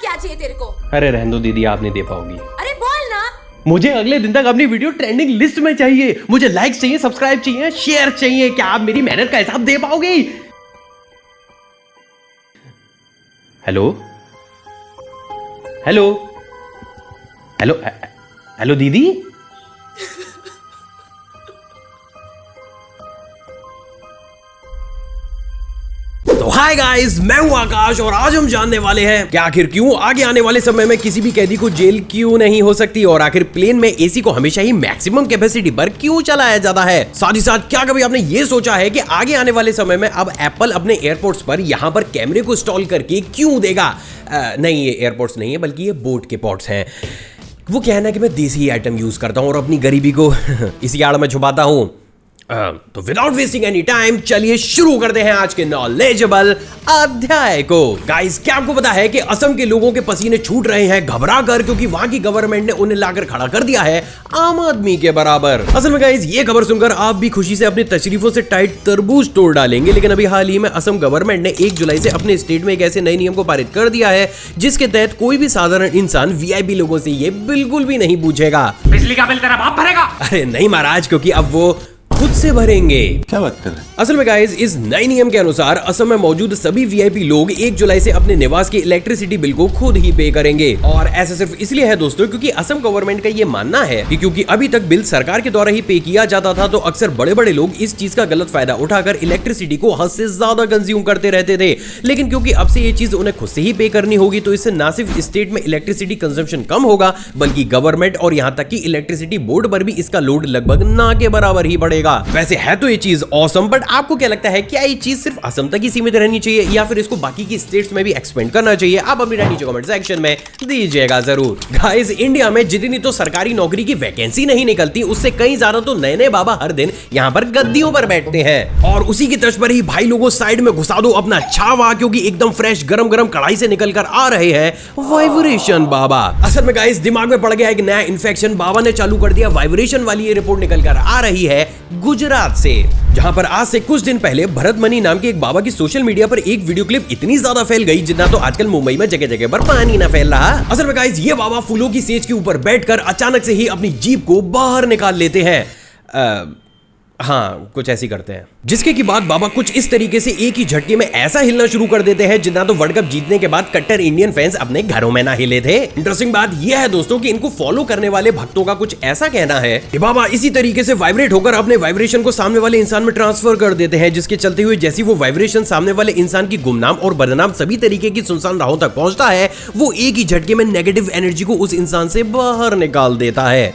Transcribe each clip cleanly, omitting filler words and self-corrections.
क्या चाहिए तेरे को? अरे रहने दो दीदी, आप नहीं दे पाओगी। अरे बोल ना। मुझे अगले दिन तक अपनी वीडियो ट्रेंडिंग लिस्ट में चाहिए। मुझे लाइक्स चाहिए, सब्सक्राइब चाहिए, शेयर चाहिए। क्या आप मेरी मेहनत का हिसाब दे पाओगी? हेलो हेलो हेलो हेलो दीदी। तो हाय गाइस, मैं हूं आकाश और आज हम जानने वाले हैं कि आखिर क्यों आगे आने वाले समय में किसी भी कैदी को जेल क्यों नहीं हो सकती और आखिर प्लेन में एसी को हमेशा ही मैक्सिमम कैपेसिटी पर क्यों चलाया जाता है। साथ ही साथ क्या कभी आपने ये सोचा है कि आगे आने वाले समय में अब एप्पल अपने एयरपोर्ट्स पर यहाँ पर कैमरे को इंस्टॉल करके क्यों देगा? नहीं, ये एयरपोर्ट्स नहीं है बल्कि ये बोट के पोर्ट्स हैं। वो कहना है कि मैं देसी आइटम यूज करता हूँ और अपनी गरीबी को इसी आड़ में छुपाता हूँ। तो विदाउट वेस्टिंग एनी टाइम चलिए शुरू करते हैं आज के नॉलेजेबल अध्याय को। गाइस, क्या आपको पता है कि असम के लोगों के पसीने छूट रहे हैं घबरा कर, क्योंकि वहां की गवर्नमेंट ने उन्हें लाकर खड़ा कर दिया है आम आदमी के बराबर। असल में गाइस, ये खबर सुनकर आप भी खुशी से अपनी तशरीफों से टाइट तरबूज तोड़ डालेंगे, लेकिन अभी हाल ही में असम गवर्नमेंट ने 1 जुलाई से अपने स्टेट में एक ऐसे नए नियम को पारित कर दिया है जिसके तहत कोई भी साधारण इंसान वीआईपी लोगों से ये बिल्कुल भी नहीं पूछेगा बिजली का बिल तेरा बाप भरेगा। अरे नहीं महाराज, क्योंकि अब वो खुद से भरेंगे। क्या बात कर रहे हैं? असल में गाइस, इस नए नियम के अनुसार असम में मौजूद सभी वीआईपी लोग 1 जुलाई से अपने निवास के इलेक्ट्रिसिटी बिल को खुद ही पे करेंगे। और ऐसा सिर्फ इसलिए है दोस्तों क्योंकि असम गवर्नमेंट का ये मानना है कि क्योंकि अभी तक बिल सरकार के द्वारा ही पे किया जाता था, तो अक्सर बड़े बड़े लोग इस चीज का गलत फायदा उठाकर इलेक्ट्रिसिटी को हद से ज्यादा कंज्यूम करते रहते थे। लेकिन क्योंकि अब से ये चीज उन्हें खुद से ही पे करनी होगी, तो इससे न सिर्फ स्टेट में इलेक्ट्रिसिटी कंजम्पशन कम होगा, बल्कि गवर्नमेंट और यहाँ तक कि इलेक्ट्रिसिटी बोर्ड पर भी इसका लोड लगभग ना के बराबर ही बढ़ेगा। वैसे है तो ये चीज ऑसम, बट आपको क्या लगता है, क्या ये चीज सिर्फ असम तक ही सीमित रहनी चाहिए या फिर इसको बाकी की स्टेट्स में भी एक्सपेंड करना चाहिए? आप अपनी राय नीचे कमेंट सेक्शन में दीजिएगा जरूर। गाइस, इंडिया में जितनी तो सरकारी नौकरी की वैकेंसी नहीं निकलती, उससे कहीं ज्यादा तो नए नए बाबा हर दिन यहाँ पर गद्दियों पर बैठते हैं। और उसी की तर्ज पर ही भाई लोगों साइड में घुसा दो अपना छावा, क्योंकि एकदम फ्रेश गरम गरम कढ़ाई से निकल कर आ रहे हैं वाइब्रेशन बाबा। असल में गाइस, दिमाग में पड़ गया एक नया इन्फेक्शन, बाबा ने चालू कर दिया वाइब्रेशन वाली। ये रिपोर्ट निकल कर आ रही है गुजरात से, जहां पर आज से कुछ दिन पहले भरत मनी नाम के एक बाबा की सोशल मीडिया पर एक वीडियो क्लिप इतनी ज्यादा फैल गई जितना तो आजकल मुंबई में जगह जगह पर पानी ना फैल रहा। असल में गाइस, ये बाबा फूलों की सेज के ऊपर बैठकर अचानक से ही अपनी जीभ को बाहर निकाल लेते हैं। हाँ, कुछ ऐसी करते हैं, जिसके की बाद बाबा कुछ इस तरीके से एक ही झटके में ऐसा हिलना शुरू कर देते हैं जितना तो वर्ल्ड कप जीतने के बाद कट्टर इंडियन फैंस अपने घरों में ना हिले थे। इंटरेस्टिंग बात यह है दोस्तों कि इनको फॉलो करने वाले भक्तों का कुछ ऐसा कहना है कि बाबा इसी तरीके से वाइब्रेट होकर अपने वाइब्रेशन को सामने वाले इंसान में ट्रांसफर कर देते हैं, जिसके चलते हुए जैसी वो वाइब्रेशन सामने वाले इंसान की गुमनाम और बदनाम सभी तरीके की सुनसान राहों तक पहुंचता है, वो एक ही झटके में नेगेटिव एनर्जी को उस इंसान से बाहर निकाल देता है।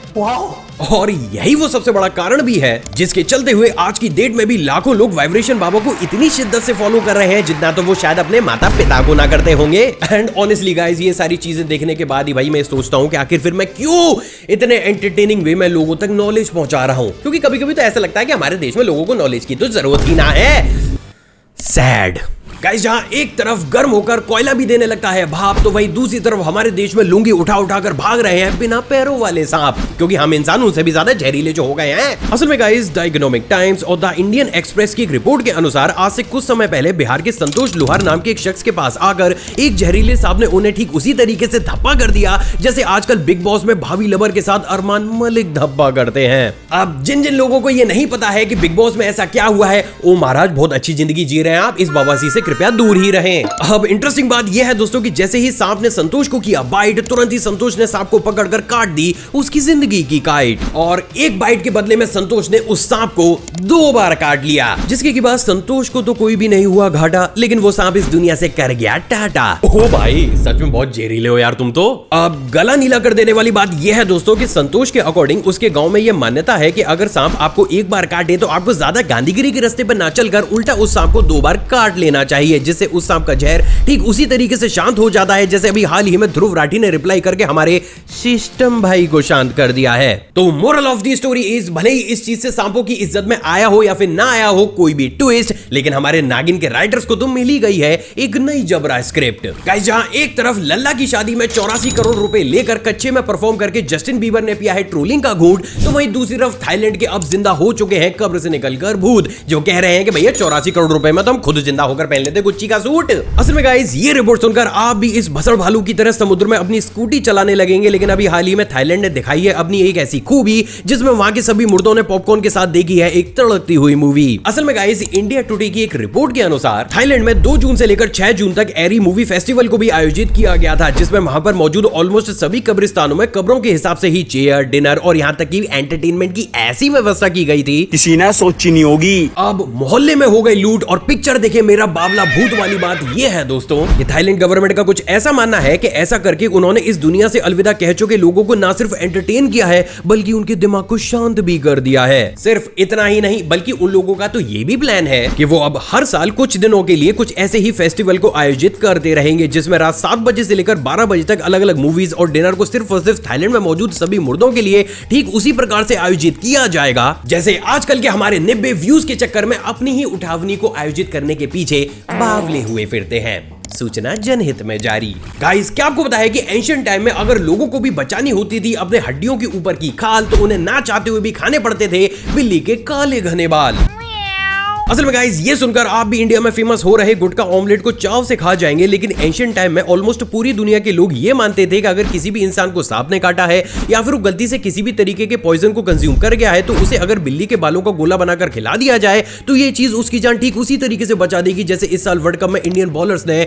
और यही वो सबसे बड़ा कारण भी है जिसके चलते हुए आज की डेट में भी लाखों लोग वाइब्रेशन बाबा को इतनी शिद्दत से फॉलो कर रहे हैं जितना तो वो शायद अपने माता पिता को ना करते होंगे। एंड ऑनेस्टली गाइस, ये सारी चीजें देखने के बाद ही भाई मैं सोचता हूँ कि आखिर फिर मैं क्यों इतने एंटरटेनिंग वे में लोगों तक नॉलेज पहुंचा रहा हूँ, क्योंकि कभी कभी तो ऐसा लगता है कि हमारे देश में लोगों को नॉलेज की तो जरूरत ही ना है। सैड गाइस, जहां एक तरफ गर्म होकर कोयला भी देने लगता है भाप, तो वही दूसरी तरफ हमारे देश में लुंगी उठा उठाकर भाग रहे हैं बिना पैरों वाले सांप, क्योंकि हम इंसान उनसे भी ज्यादा जहरीले जो हो गए हैं। असल में गाइस, द इकोनॉमिक टाइम्स और द इंडियन एक्सप्रेस की एक रिपोर्ट के अनुसार आज से कुछ समय पहले बिहार के संतोष लोहार नाम के एक शख्स के पास आकर एक जहरीले सांप ने उन्हें ठीक उसी तरीके से धप्पा कर दिया जैसे आजकल बिग बॉस में भाभी लवर के साथ अरमान मलिक धप्पा करते हैं। अब जिन जिन लोगों को ये नहीं पता है कि बिग बॉस में ऐसा क्या हुआ है, ओ महाराज बहुत अच्छी जिंदगी जी रहे हैं आप, इस बवासी से कृपया दूर ही रहे। अब इंटरेस्टिंग बात यह है दोस्तों कि जैसे ही सांप ने संतोष को किया बाइट, तुरंत ही संतोष ने सांप को पकड़कर काट दी उसकी जिंदगी की काइट, और एक बाइट के बदले में संतोष ने उस सांप को 2 बार काट लिया, जिसके की बाद संतोष को तो कोई भी नहीं हुआ घाटा, लेकिन वो सांप इस दुनिया से कर गया टाटा। ओ भाई, सच में बहुत जहरीले हो यार तुम तो। अब गला नीला कर देने वाली बात यह है दोस्तों कि संतोष के अकॉर्डिंग उसके गांव में यह मान्यता है कि अगर सांप आपको एक बार काटे तो आपको ज्यादा गांधीगिरी के रास्ते पर ना चलकर उल्टा उस सांप को 2 बार काट लेना चाहिए, जिससे उस सांप का जहर ठीक उसी तरीके से शांत हो जाता है जैसे अभी हाल ही में ध्रुव राठी ने रिप्लाई करके हमारे सिस्टम भाई को शांत कर दिया है। तो moral of the story is, भले ही इस चीज से सांपों की इज्जत में आया हो या फिर ना आया हो कोई भी ट्विस्ट, लेकिन हमारे नागिन के राइटर्स को तो मिल ही गई है एक नई जबरा स्क्रिप्ट। गाइस, जहां एक तरफ लल्ला की शादी में 84 करोड़ रुपए लेकर कच्चे में परफॉर्म करके जस्टिन बीबर ने पिया है ट्रोलिंग का घूंट, तो वहीं दूसरी तरफ थाईलैंड के अब जिंदा हो चुके हैं कब्र से निकलकर भूत, जो कह रहे हैं कि भैया 84 करोड़ रुपए में तो हम खुद जिंदा होकर पहले लेते गुच्ची का सूट। असल में गाइस ये रिपोर्ट सुनकर आप भी इस भसड़ भालू की तरह समुद्र में अपनी स्कूटी चलाने लगेंगे, लेकिन अभी हाल ही में थाईलैंड ने दिखाई है अपनी एक ऐसी खूबी जिसमें वहां के सभी मुर्दों ने पॉपकॉर्न के साथ देखी है एक तड़कती हुई मूवी। असल में गाइस इंडिया टुडे की एक रिपोर्ट के अनुसार थाईलैंड में 2 जून से लेकर 6 जून तक एरी मूवी फेस्टिवल को भी आयोजित किया गया था, जिसमें वहां पर मौजूद ऑलमोस्ट सभी कब्रिस्तानों में कब्रों के हिसाब से ही चेयर, डिनर और यहाँ तक कि एंटरटेनमेंट की ऐसी व्यवस्था की गई थी किसी ने सोची नहीं होगी। अब मोहल्ले में हो गई लूट और पिक्चर देखे मेरा बावला भूत वाली बात ये है दोस्तों, ये थाईलैंड गवर्नमेंट का कुछ ऐसा मानना है कि ऐसा करके उन्होंने इस दुनिया से अलविदा कह चुके लोगों को ना सिर्फ एंटरटेन किया है बल्कि उनके दिमाग को शांत भी कर दिया है। सिर्फ इतना ही नहीं बल्कि उन लोगों का तो ये भी प्लान है कि वो अब हर साल कुछ दिनों के लिए कुछ ऐसे ही फेस्टिवल को आयोजित करते रहेंगे, जिसमें रात 7 बजे से लेकर 12 बजे तक अलग अलग मूवीज और डिनर को सिर्फ और सिर्फ थाईलैंड में मौजूद सभी मुर्दों के लिए ठीक उसी प्रकार से आयोजित किया जाएगा जैसे आजकल के हमारे 90 व्यूज के चक्कर में अपनी ही उठावनी को आयोजित करने के पीछे बावले हुए फिरते हैं। सूचना जनहित में जारी। गाइस क्या आपको पता है कि एंशिएंट टाइम में अगर लोगों को भी बचानी होती थी अपने हड्डियों के ऊपर की खाल तो उन्हें ना चाहते हुए भी खाने पड़ते थे बिल्ली के काले घने बाल। असल में गाइस ये सुनकर आप भी इंडिया में फेमस हो रहे गुटका ऑमलेट को चाव से खा जाएंगे, लेकिन एंशिएंट टाइम में ऑलमोस्ट पूरी दुनिया के लोग ये मानते थे कि अगर किसी भी इंसान को सांप ने काटा है या फिर वो गलती से किसी भी तरीके के पॉइजन को कंज्यूम कर गया है तो उसे अगर बिल्ली के बालों का गोला बनाकर खिला दिया जाए तो ये चीज उसकी जान ठीक उसी तरीके से बचा देगी जैसे इस साल वर्ल्ड कप में इंडियन बॉलर्स ने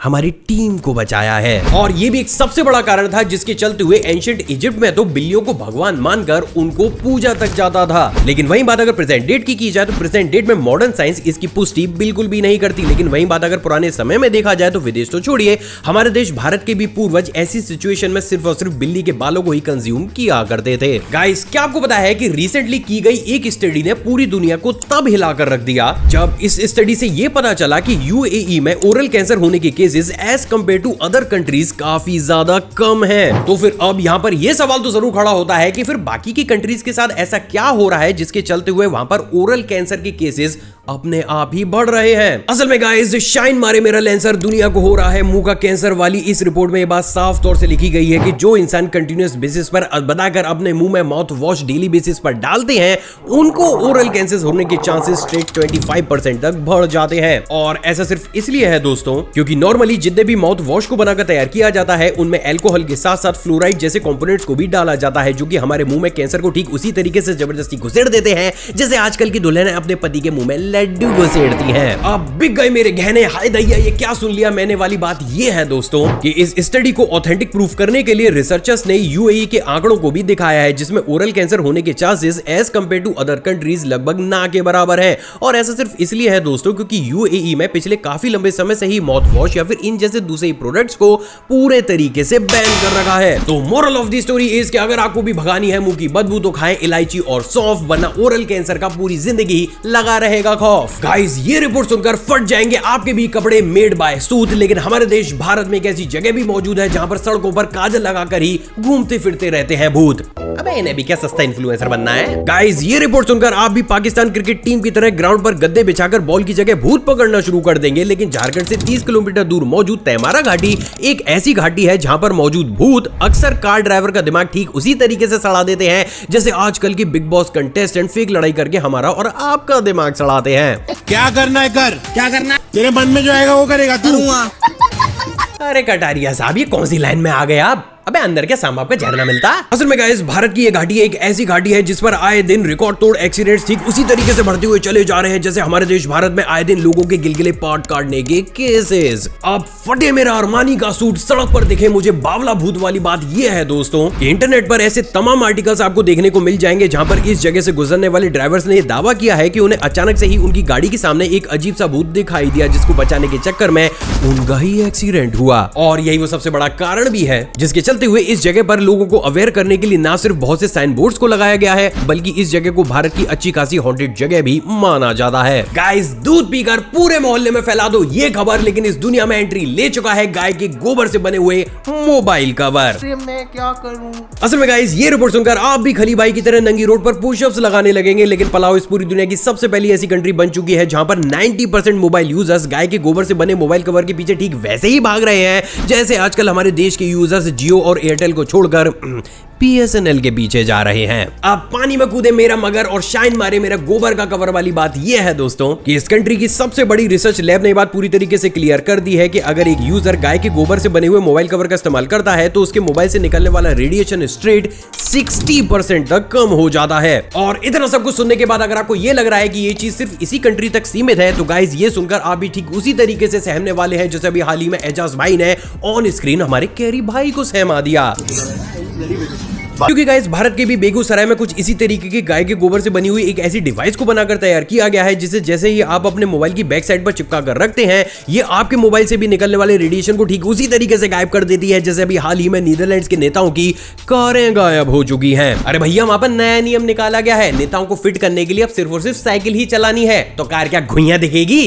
हमारी टीम को बचाया है। और ये भी एक सबसे बड़ा कारण था जिसके चलते हुए एंशिएंट इजिप्ट में तो बिल्लियों को भगवान मानकर उनको पूजा तक जाता था। लेकिन वही बात अगर प्रेजेंट डेट की जाए तो प्रेजेंट डेट में मॉडर्न साइंस इसकी पुष्टि बिल्कुल भी नहीं करती। लेकिन वही बात अगर पुराने समय में देखा जाए तो विदेश तो छोड़िए, हमारे देश भारत के भी पूर्वज ऐसी सिचुएशन में सिर्फ और सिर्फ बिल्ली के बालों को ही कंज्यूम किया करते थे। गाइस क्या आपको पता है कि रिसेंटली की गई एक स्टडी ने पूरी दुनिया को तब हिलाकर रख दिया जब इस स्टडी से यह पता चला कि यूएई में ओरल कैंसर होने के cases as compare to other countries काफी ज्यादा कम है। तो फिर अब यहाँ पर यह सवाल तो जरूर खड़ा होता है कि फिर बाकी की कंट्रीज के साथ ऐसा क्या हो रहा है जिसके चलते हुए वहां पर ओरल कैंसर के केसेस अपने आप ही बढ़ रहे हैं। असल में गाइस शाइन मारे मेरा लेंसर दुनिया को हो रहा है मुंह का कैंसर वाली इस रिपोर्ट में यह बात साफ तौर से लिखी गई है कि जो इंसान कंटिन्यूअस बेसिस पर बताकर अपने मुंह में माउथ वॉश डेली बेसिस पर डालते हैं उनको ओरल कैंसर होने के चांसेस स्ट्रेट 25% तक बढ़ जाते हैं। और ऐसा सिर्फ इसलिए है दोस्तों क्योंकि नॉर्मली जितने भी माउथ वॉश को बनाकर तैयार किया जाता है उनमें अल्कोहल के साथ साथ फ्लोराइड जैसे कंपोनेंट्स को भी डाला जाता है जो कि हमारे मुंह में कैंसर को ठीक उसी तरीके से जबरदस्ती घुसेड़ देते हैं जैसे आजकल की दुल्हन अपने पति के मुंह में लड्डू घुसेड़ती हैं। अब बिक गए मेरे गहने, हाय दैया ये क्या सुन लिया मैंने वाली बात ये है दोस्तों कि इस स्टडी को ऑथेंटिक प्रूफ करने के लिए रिसर्चर्स ने यूएई के आंकड़ों को भी दिखाया है जिसमें ओरल कैंसर होने के chances as compare to other countries लगभग ना के बराबर है। और ऐसा सिर्फ इसलिए है दोस्तों क्योंकि यूएई में पिछले काफी लंबे समय से ही माउथ वॉश या फिर इन जैसे दूसरे प्रोडक्ट्स को पूरे तरीके से बैन कर रखा है। तो moral of the story is कि अगर आपको भी भगानी है मुंह की बदबू तो खाएं इलायची और सौंफ, वरना ओरल कैंसर का पूरी जिंदगी लगा रहेगा खौफ। गाइस ये रिपोर्ट सुनकर फट जाएंगे आपके भी कपड़े मेड बाय सूत, लेकिन हमारे देश भारत में एक ऐसी जगह भी मौजूद है जहां पर सड़कों पर काजल लगाकर ही घूमते फिरते रहते हैं भूत। अबे इन्हें भी क्या सस्ता इन्फ्लुएंसर बनना है। गाइस ये रिपोर्ट सुनकर आप भी पाकिस्तान क्रिकेट टीम की तरह ग्राउंड पर गद्दे बिछाकर बॉल की जगह भूत पकड़ना शुरू कर देंगे, लेकिन झारखंड से 30 किलोमीटर दूर मौजूद तेमारा घाटी एक ऐसी घाटी है जहां पर मौजूद भूत अक्सर कार ड्राइवर का दिमाग ठीक उसी तरीके से सड़ा देते हैं जैसे आजकल की बिग बॉस कंटेस्टेंट फेक लड़ाई करके हमारा और आपका दिमाग सड़ाते हैं। क्या करना है कर, क्या करना है तेरे मन में जो आएगा वो करेगा तू। अरे कटारिया साहब ये कौन सी लाइन में आ गए आप? अबे अंदर क्या सांप का झरना मिलता? असल में गाइस भारत की ये घाटी एक ऐसी घाटी है जिस पर आए दिन रिकॉर्ड तोड़ एक्सीडेंट्स ठीक उसी तरीके से बढ़ते हुए चले जा रहे हैं जैसे हमारे देश भारत में आए दिन लोगों के गिलगिले पार्ट काटने के केसेस। अब फटे मेरा अरमानी का सूट सड़क पर दिखे मुझे बावला भूत वाली बात ये है दोस्तों कि इंटरनेट पर ऐसे तमाम आर्टिकल्स आपको देखने को मिल जाएंगे जहां पर इस जगह से गुजरने वाले ड्राइवर्स ने दावा किया है कि उन्हें अचानक से ही उनकी गाड़ी के सामने एक अजीब सा भूत दिखाई दिया जिसको बचाने के चक्कर में उनका ही एक्सीडेंट हुआ। और यही वो सबसे बड़ा कारण भी है जिसके चलते हुए इस जगह पर लोगों को अवेयर करने के लिए ना सिर्फ बहुत से साइन बोर्ड्स को लगाया गया है बल्कि इस जगह को भारत की अच्छी खासी हॉन्टेड जगह भी माना जाता है। गाइस दूध पीकर पूरे मोहल्ले में फैला दो ये खबर, लेकिन इस दुनिया में एंट्री ले चुका है गाय के गोबर से बने हुए मोबाइल कवर। मैं क्या करूं? असल में गाइस ये रिपोर्ट सुनकर आप भी खली भाई की तरह नंगी रोड पर पुशअप्स लगाने लगेंगे, लेकिन पलाव इस पूरी दुनिया की सबसे पहली ऐसी कंट्री बन चुकी है जहां पर 90% मोबाइल यूजर्स गाय के गोबर से बने मोबाइल कवर के पीछे ठीक वैसे ही भाग रहे हैं जैसे आजकल हमारे देश के यूजर्स जियो और एयरटेल को छोड़कर BSNL के पीछे जा रहे हैं। अब पानी में कूदे मेरा मगर और शाइन मारे मेरा गोबर का कवर वाली बात यह है दोस्तों कि इस कंट्री की सबसे बड़ी रिसर्च लैब ने बात पूरी तरीके से क्लियर कर दी है कि अगर एक यूजर गाय के गोबर से बने हुए मोबाइल कवर का इस्तेमाल करता है तो उसके मोबाइल से निकलने वाला रेडिएशन स्ट्रेट 60% तक कम हो जाता है। और इतना सब कुछ सुनने के बाद अगर आपको ये लग रहा है कि ये चीज सिर्फ इसी कंट्री तक सीमित है तो गाइस ये सुनकर आप भी ठीक उसी तरीके से सहमने वाले हैं जैसे अभी हाल ही में एजाज भाई ने ऑन स्क्रीन हमारे कैरी भाई को सहमा दिया। क्योंकि गाइस भारत के भी बेगूसराय में कुछ इसी तरीके के गाय के गोबर से बनी हुई एक ऐसी डिवाइस को बनाकर तैयार किया गया है जिसे जैसे ही आप अपने मोबाइल की बैक साइड पर चिपका कर रखते हैं ये आपके मोबाइल से भी निकलने वाले रेडिएशन को ठीक उसी तरीके से गायब कर देती है जैसे अभी हाल ही में नीदरलैंड्स के नेताओं की कारें गायब हो चुकी हैं। अरे भैया वहां पर नया नियम निकाला गया है, नेताओं को फिट करने के लिए अब सिर्फ और सिर्फ साइकिल ही चलानी है तो कार क्या घुइयां दिखेगी?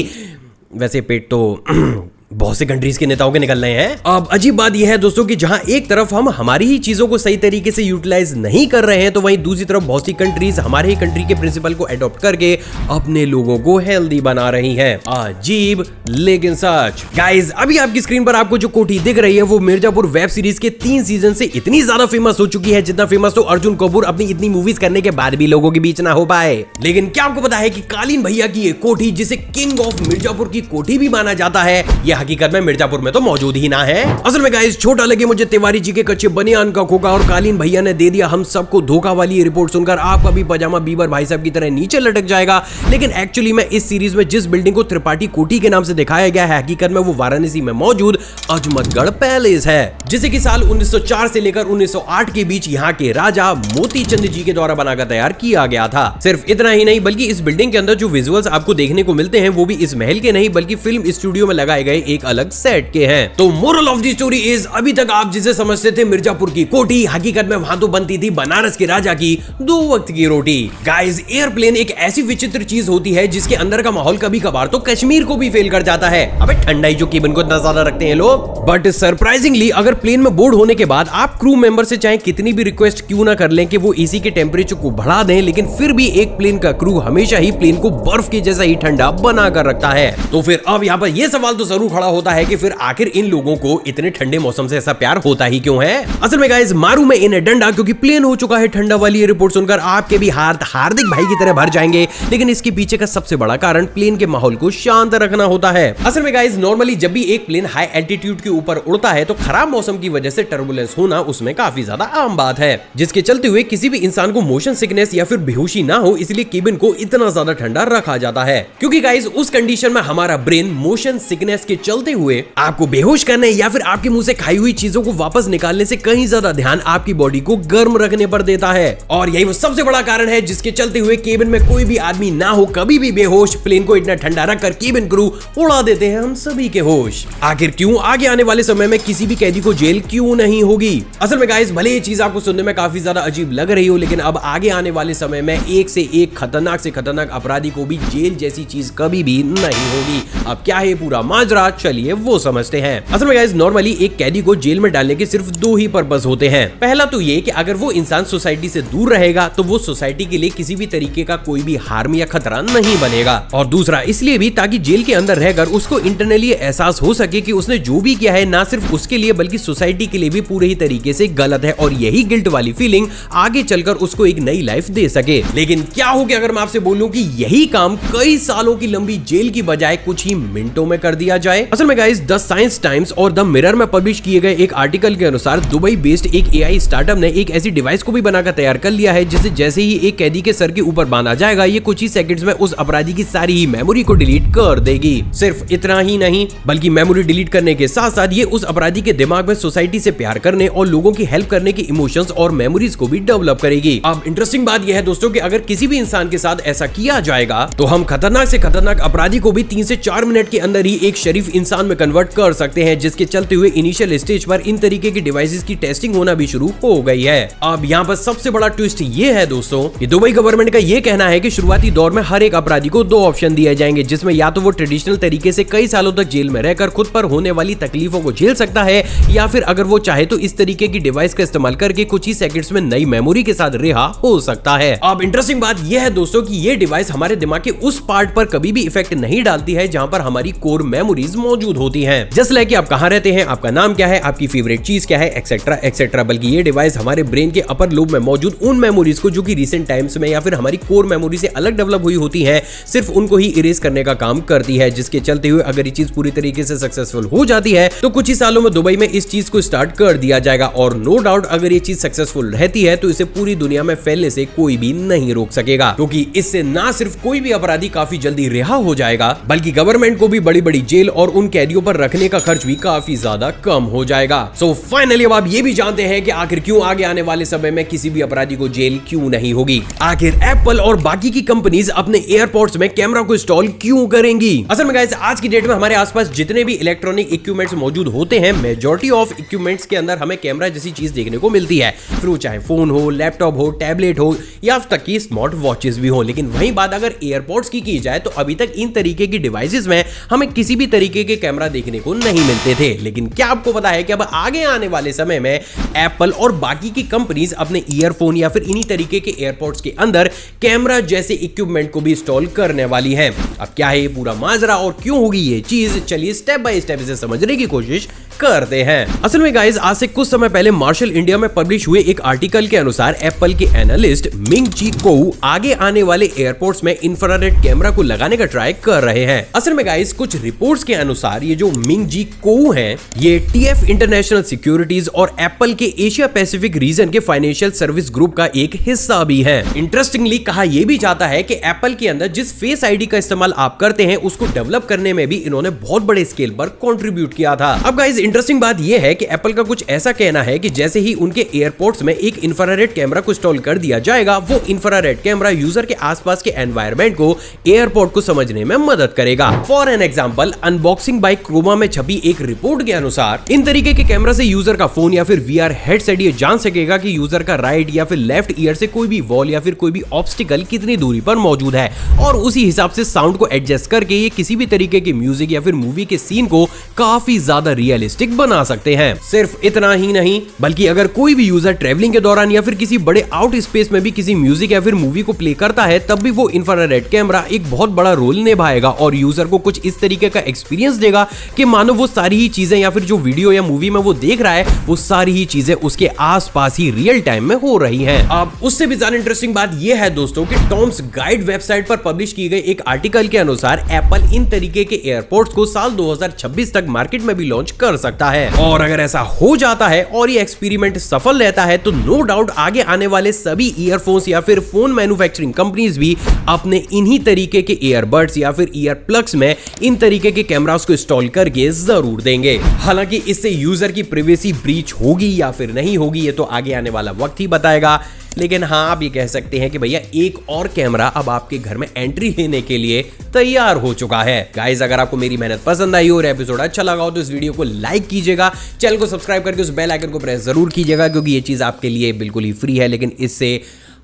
वैसे पेट तो बहुत से कंट्रीज के नेताओं के निकल रहे हैं। अब अजीब बात यह है दोस्तों कि जहां एक तरफ हम हमारी ही चीजों को सही तरीके से यूटिलाइज नहीं कर रहे हैं तो वहीं दूसरी तरफ बहुत सी कंट्रीज हमारे ही कंट्री के प्रिंसिपल को अडॉप्ट करके अपने लोगों को हेल्दी बना रही हैं। अजीब लेकिन सच। गाइस अभी आपकी स्क्रीन पर आपको जो कोठी दिख रही है वो मिर्जापुर वेब सीरीज के 3 सीजन से इतनी ज्यादा फेमस हो चुकी है जितना फेमस तो अर्जुन कपूर अपनी इतनी मूवीज करने के बाद भी लोगों के बीच ना हो पाए। लेकिन क्या आपको पता है कि कालीन भैया की ये कोठी जिसे किंग ऑफ मिर्जापुर की कोठी भी माना जाता है यह हकीकत में मिर्जापुर में तो मौजूद ही ना है। असल में गाइस छोटा लगे मुझे तिवारी जी के कच्चे बनियान का खोखा और कालीन भैया ने दे दिया हम सबको धोखा वाली रिपोर्ट सुनकर आपका भी पजामा बीबर भाई साहब की तरह नीचे लटक जाएगा। लेकिन एक्चुअली में इस सीरीज में जिस बिल्डिंग को त्रिपाठी कोठी के नाम से दिखाया गया है हकीकत में वो वाराणसी में मौजूद अजमतगढ़ पैलेस है जिसे कि साल 1904 से लेकर 1908 के बीच यहाँ के राजा मोतीचंद जी के द्वारा बनाकर तैयार किया गया था। सिर्फ इतना ही नहीं बल्कि इस बिल्डिंग के अंदर जो विजुअल्स आपको देखने को मिलते हैं वो भी इस महल के नहीं बल्कि फिल्म स्टूडियो में लगाए गए एक अलग सेट के हैं। तो moral of the story is अभी तक आप जिसे समझते थे मिर्जापुर की कोठी हकीकत में वहां तो बनती थी बनारस के राजा की 2 वक्त की रोटी। गाइस एयरप्लेन एक ऐसी विचित्र चीज होती है जिसके अंदर का माहौल कभी कभार तो कश्मीर को भी फेल कर जाता है। अबे ठंडाई जो केबिन को इतना ज्यादा रखते हैं लोग। बट सरप्राइजिंगली अगर प्लेन में बोर्ड होने के बाद आप क्रू मेंबर से चाहे कितनी भी रिक्वेस्ट क्यों ना कर लें कि वो एसी के टेम्परेचर को बढ़ा दें लेकिन फिर भी एक प्लेन का क्रू हमेशा ही प्लेन को बर्फ के जैसा ही ठंडा बना कर रखता है। तो फिर अब यहाँ पर यह सवाल तो जरूर खड़ा होता है कि फिर आखिर इन लोगों को इतने ठंडे मौसम से ऐसा प्यार होता ही क्यों है? असल में गाइस मारू में इन्हें डंडा क्योंकि प्लेन हो चुका है ठंडा वाली रिपोर्ट सुनकर आपके भी हाथ हार्दिक भाई की तरह भर जाएंगे। लेकिन इसके पीछे का सबसे बड़ा कारण प्लेन के माहौल को शांत रखना होता है। असल में गाइस नॉर्मली जब भी एक प्लेन हाई एल्टीट्यूड के ऊपर उड़ता है तो खराब मौसम की वजह से टर्बुलेंस होना उसमें काफी ज्यादा आम बात है जिसके चलते हुए किसी भी इंसान को मोशन सिकनेस या फिर बेहोशी ना हो इसलिए केबिन को इतना ज्यादा ठंडा रखा जाता है क्योंकि गाइस उस कंडीशन में हमारा ब्रेन मोशन सिकनेस के चलते हुए आपको बेहोश करने या फिर आपके मुंह से खाई हुई चीजों को वापस निकालने से कहीं ज्यादा ध्यान आपकी बॉडी को गर्म रखने पर देता है। और यही वो सबसे बड़ा कारण है जिसके चलते हुए केबिन में कोई भी आदमी ना हो कभी भी बेहोश प्लेन को इतना ठंडा रखकर केबिन क्रू उड़ा देते हैं हम सभी के होश। आखिर क्यों आगे आने वाले समय में किसी भी कैदी को जेल क्यों नहीं होगी? असल में गाइस भले ये चीज आपको सुनने में काफी ज्यादा अजीब लग रही हो लेकिन अब आगे आने वाले समय में एक से एक खतरनाक से खतरनाक अपराधी को भी जेल जैसी चीज कभी भी नहीं होगी। अब क्या है पूरा माजरा चलिए वो समझते हैं। असल में गाइस नॉर्मली एक कैदी को जेल में डालने के सिर्फ 2 ही पर्पस होते हैं। पहला तो ये कि अगर वो इंसान सोसाइटी से दूर रहेगा तो वो सोसाइटी के लिए किसी भी तरीके का कोई भी हार्म या खतरा नहीं बनेगा और दूसरा इसलिए भी ताकि जेल के अंदर रहकर उसको इंटरनली एहसास हो सके कि उसने जो भी किया है ना सिर्फ उसके लिए बल्कि सोसाइटी के लिए भी पूरे ही तरीके से गलत है और यही गिल्ट वाली फीलिंग आगे चलकर उसको एक नई लाइफ दे सके। लेकिन क्या हो गया अगर मैं आपसे बोलूं कि यही काम कई सालों की लंबी जेल की बजाय कुछ ही मिनटों में कर दिया जाए? असल में गाइस द साइंस टाइम्स और द मिरर में पब्लिश किए गए एक आर्टिकल के अनुसार दुबई बेस्ड एक एआई स्टार्टअप ने एक ऐसी डिवाइस को भी बनाकर तैयार कर लिया है जिसे जैसे ही एक कैदी के सर के ऊपर बांधा जाएगा ये कुछ ही सेकंड्स में उस अपराधी की सारी ही मेमोरी को डिलीट कर देगी। सिर्फ इतना ही नहीं बल्कि मेमोरी डिलीट करने के साथ साथ ये उस अपराधी के दिमाग में सोसाइटी से प्यार करने और लोगों की हेल्प करने की इमोशंस और मेमोरीज को भी डेवलप करेगी। अब इंटरेस्टिंग बात यह है दोस्तों कि अगर किसी भी इंसान के साथ ऐसा किया जाएगा तो हम खतरनाक से खतरनाक अपराधी को भी 3 से 4 मिनट के अंदर ही एक शरीफ इंसान में कन्वर्ट कर सकते हैं जिसके चलते हुए इनिशियल स्टेज पर इन तरीके की डिवाइसेस की टेस्टिंग होना भी शुरू हो गई है। अब यहाँ पर सबसे बड़ा ट्विस्ट ये है दोस्तों कि दुबई गवर्नमेंट का ये कहना है कि शुरुआती दौर में हर एक अपराधी को 2 ऑप्शन दिए जाएंगे जिसमें या तो वो ट्रेडिशनल तरीके से कई सालों तक जेल में रहकर खुद पर होने वाली तकलीफों को झेल सकता है या फिर अगर वो चाहे तो इस तरीके की डिवाइस का इस्तेमाल करके कुछ ही सेकंड्स में नई मेमोरी के साथ रिहा हो सकता है। अब इंटरेस्टिंग बात यह है दोस्तों कि ये डिवाइस हमारे दिमाग के उस पार्ट पर कभी भी इफेक्ट नहीं डालती है जहां पर हमारी कोर मेमोरीज मौजूद होती हैं। जस्ट लाइक आप कहां रहते हैं, आपका नाम क्या है, आपकी फेवरेट चीज क्या है, एक्सेट्रा एक्सेट्रा। बल्कि ये डिवाइस हमारे ब्रेन के अपर लोब में मौजूद उन मेमोरीज को जो कि रिसेंट टाइम्स में या फिर हमारी कोर मेमोरी से अलग डेवलप हुई होती है, सिर्फ उनको ही इरेज करने का काम करती है। जिसके चलते हुए अगर ये चीज पूरी तरीके से सक्सेसफुल हो जाती है तो कुछ ही सालों में दुबई में इस चीज को स्टार्ट कर दिया जाएगा। और नो डाउट अगर ये चीज सक्सेसफुल रहती है तो इसे पूरी दुनिया में फैलने से कोई भी नहीं रोक सकेगा, क्योंकि इससे ना सिर्फ कोई भी अपराधी काफी जल्दी रिहा हो जाएगा, बल्कि गवर्नमेंट को भी बड़ी बड़ी जेल और उन कैदियों पर रखने का खर्च भी काफी ज्यादा कम हो जाएगा। सो फाइनली अब आप ये भी जानते हैं कि आखिर क्यों आगे आने वाले समय में किसी भी अपराधी को जेल क्यों नहीं होगी। आखिर एप्पल और बाकी की कंपनीज अपने एयरपोर्ट्स में कैमरा को इंस्टॉल क्यों करेंगी। असल में गाइस आज की डेट में हमारे आसपास जितने भी इलेक्ट्रॉनिक इक्विपमेंट्स मौजूद होते हैं, मेजॉरिटी ऑफ इक्विपमेंट्स के अंदर हमें कैमरा जैसी चीज देखने को मिलती है। फिर वो चाहे फोन हो, लैपटॉप हो, टैबलेट हो या तक की स्मार्ट वॉचेस भी हो। लेकिन वही बात अगर एयरपोर्ट्स की जाए तो अभी तक इन तरीके की डिवाइसेस में हमें किसी भी तरीके के कैमरा देखने को नहीं मिलते थे। लेकिन क्या आपको पता है कि अब आगे आने वाले समय में एप्पल और बाकी की कंपनीज अपने ईयरफोन या फिर इन्हीं तरीके के एयरपोर्ट्स के अंदर कैमरा जैसे इक्विपमेंट को भी इंस्टॉल करने वाली है। अब क्या है ये पूरा माजरा और क्यों होगी ये चीज, चलिए स्टेप बाय स्टेप इसे समझने की कोशिश करते हैं। असल में गाइस आज से कुछ समय पहले मार्शल इंडिया में पब्लिश हुए एक आर्टिकल के अनुसार एप्पल के एनालिस्ट मिंग जी कोउ आगे आने वाले एयरपोर्ट्स में इंफ्रारेड कैमरा को लगाने का ट्राई कर रहे हैं। असल में गाइस कुछ रिपोर्ट्स के अनुसार ये जो मिंग जी कोउ हैं, ये टीएफ इंटरनेशनल सिक्योरिटीज और एप्पल के एशिया पैसिफिक रीजन के फाइनेंशियल सर्विस ग्रुप का एक हिस्सा भी है। इंटरेस्टिंगली कहा यह भी जाता है कि एप्पल के अंदर जिस फेस आईडी का इस्तेमाल आप करते हैं उसको डेवलप करने में भी इन्होंने बहुत बड़े स्केल पर कंट्रीब्यूट किया था। अब गाइस इंटरेस्टिंग बात यह है कि एप्पल का कुछ ऐसा कहना है कि जैसे ही उनके एयरपोर्ट्स में एक इंफ्रारेड कैमरा को इंस्टॉल कर दिया जाएगा, वो इंफ्रारेड कैमरा यूजर के आसपास के एनवायरनमेंट को, एयरपोर्ट को समझने में मदद करेगा। For an example, unboxing by Croma में छपी एक रिपोर्ट के अनुसार इन तरीके के कैमरा से यूजर का फोन या फिर वीआर हेडसेट ये जान सकेगा कि यूजर का राइट या फिर लेफ्ट ईयर से कोई भी वॉल या फिर कोई भी ऑब्स्टिकल कितनी दूरी पर मौजूद है, और उसी हिसाब से साउंड को एडजस्ट करके ये किसी भी तरीके के म्यूजिक या फिर मूवी के सीन को काफी ज्यादा रियलिस्टिक बना सकते हैं। सिर्फ इतना ही नहीं, बल्कि अगर कोई भी यूजर ट्रेवलिंग के दौरान या फिर किसी बड़े आउट स्पेस में भी किसी म्यूजिक या फिर मूवी को प्ले करता है, तब भी वो इंफ्रारेड कैमरा एक बहुत बड़ा रोल निभाएगा और यूजर को कुछ इस तरीके का एक्सपीरियंस देगा कि मानो वो सारी ही चीजें या फिर जो वीडियो या मूवी में वो देख रहा है, वो सारी ही चीजें उसके आसपास ही रियल टाइम में हो रही हैं। अब उससे भी ज्यादा इंटरेस्टिंग बात यह है दोस्तों कि टॉम्स गाइड वेबसाइट पर पब्लिश की गई एक आर्टिकल के अनुसार एप्पल इन तरीके के एयरपोर्ट्स को साल 2026 तक मार्केट में भी लॉन्च कर सकता है। और अगर ऐसा हो जाता है और ये एक्सपेरिमेंट सफल रहता है तो नो डाउट आगे आने वाले सभी ईयरफोन्स या फिर फोन मैन्युफैक्चरिंग कंपनीज भी अपने इन्हीं तरीके के ईयरबड्स या फिर ईयर प्लग्स में इन तरीके के कैमरास को इंस्टॉल करके जरूर देंगे। हालांकि इससे यूजर की प्राइवेसी ब्रीच होगी या फिर नहीं होगी ये तो आगे आने वाला वक्त ही बताएगा। लेकिन हाँ, आप ये कह सकते हैं कि भैया एक और कैमरा अब आपके घर में एंट्री लेने के लिए तैयार हो चुका है। गाइस अगर आपको मेरी मेहनत पसंद आई और एपिसोड अच्छा लगा हो तो इस वीडियो को लाइक कीजिएगा, चैनल को सब्सक्राइब करके उस बेल आइकन को प्रेस जरूर कीजिएगा, क्योंकि ये चीज आपके लिए बिल्कुल ही फ्री है, लेकिन इससे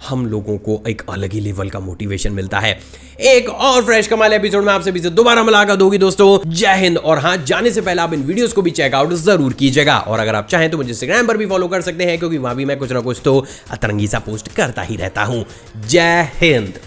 हम लोगों को एक अलग ही लेवल का मोटिवेशन मिलता है। एक और फ्रेश कमाल एपिसोड में आपसे भी दोबारा मुलाकात होगी दोस्तों। जय हिंद। और हाँ, जाने से पहले आप इन वीडियोस को भी चेकआउट जरूर कीजिएगा, और अगर आप चाहें तो मुझे इंस्टाग्राम पर भी फॉलो कर सकते हैं, क्योंकि वहां भी मैं कुछ ना कुछ तो अतरंगी सा पोस्ट करता ही रहता हूं। जय हिंद।